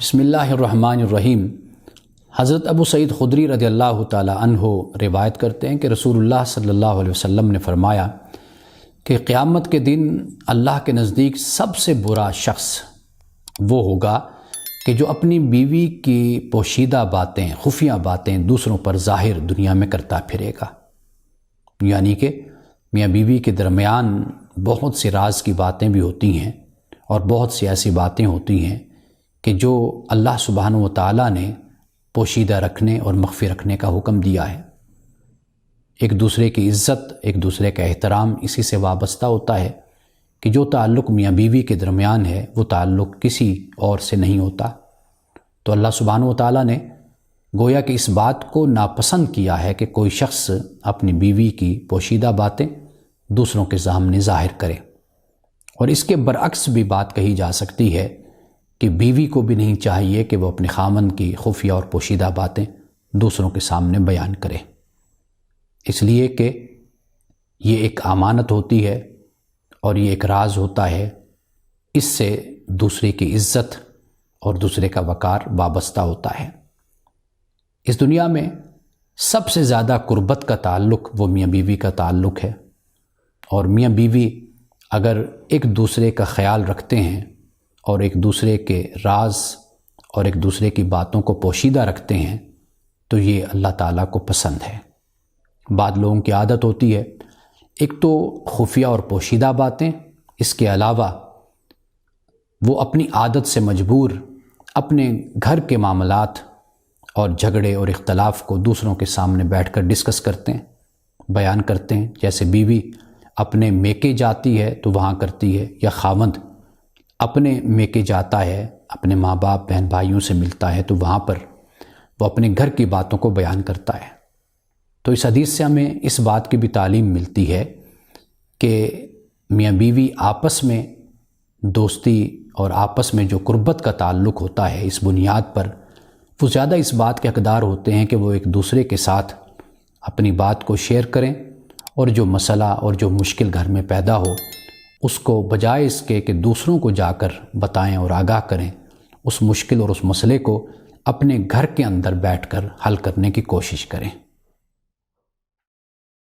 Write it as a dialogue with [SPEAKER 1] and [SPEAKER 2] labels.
[SPEAKER 1] بسم اللہ الرحمن الرحیم۔ حضرت ابو سعید خدری رضی اللہ تعالی عنہ روایت کرتے ہیں کہ رسول اللہ صلی اللہ علیہ وسلم نے فرمایا کہ قیامت کے دن اللہ کے نزدیک سب سے برا شخص وہ ہوگا کہ جو اپنی بیوی کی پوشیدہ باتیں، خفیہ باتیں دوسروں پر ظاہر دنیا میں کرتا پھرے گا۔ یعنی کہ میاں بیوی کے درمیان بہت سی راز کی باتیں بھی ہوتی ہیں اور بہت سی ایسی باتیں ہوتی ہیں کہ جو اللہ سبحانہ و تعالیٰ نے پوشیدہ رکھنے اور مخفی رکھنے کا حکم دیا ہے۔ ایک دوسرے کی عزت، ایک دوسرے کا احترام اسی سے وابستہ ہوتا ہے کہ جو تعلق میاں بیوی کے درمیان ہے وہ تعلق کسی اور سے نہیں ہوتا۔ تو اللہ سبحانہ و تعالیٰ نے گویا کہ اس بات کو ناپسند کیا ہے کہ کوئی شخص اپنی بیوی کی پوشیدہ باتیں دوسروں کے سامنے ظاہر کرے، اور اس کے برعکس بھی بات کہی جا سکتی ہے کہ بیوی کو بھی نہیں چاہیے کہ وہ اپنے خامند کی خفیہ اور پوشیدہ باتیں دوسروں کے سامنے بیان کرے، اس لیے کہ یہ ایک امانت ہوتی ہے اور یہ ایک راز ہوتا ہے، اس سے دوسرے کی عزت اور دوسرے کا وقار وابستہ ہوتا ہے۔ اس دنیا میں سب سے زیادہ قربت کا تعلق وہ میاں بیوی کا تعلق ہے، اور میاں بیوی اگر ایک دوسرے کا خیال رکھتے ہیں اور ایک دوسرے کے راز اور ایک دوسرے کی باتوں کو پوشیدہ رکھتے ہیں تو یہ اللہ تعالیٰ کو پسند ہے۔ بعض لوگوں کی عادت ہوتی ہے ایک تو خفیہ اور پوشیدہ باتیں، اس کے علاوہ وہ اپنی عادت سے مجبور اپنے گھر کے معاملات اور جھگڑے اور اختلاف کو دوسروں کے سامنے بیٹھ کر ڈسکس کرتے ہیں، بیان کرتے ہیں۔ جیسے بیوی اپنے میکے جاتی ہے تو وہاں کرتی ہے، یا خاوند اپنے میکے جاتا ہے، اپنے ماں باپ بہن بھائیوں سے ملتا ہے تو وہاں پر وہ اپنے گھر کی باتوں کو بیان کرتا ہے۔ تو اس حدیث سے ہمیں اس بات کی بھی تعلیم ملتی ہے کہ میاں بیوی آپس میں دوستی اور آپس میں جو قربت کا تعلق ہوتا ہے، اس بنیاد پر وہ زیادہ اس بات کے حقدار ہوتے ہیں کہ وہ ایک دوسرے کے ساتھ اپنی بات کو شیئر کریں، اور جو مسئلہ اور جو مشکل گھر میں پیدا ہو اس کو بجائے اس کے کہ دوسروں کو جا کر بتائیں اور آگاہ کریں، اس مشکل اور اس مسئلے کو اپنے گھر کے اندر بیٹھ کر حل کرنے کی کوشش کریں۔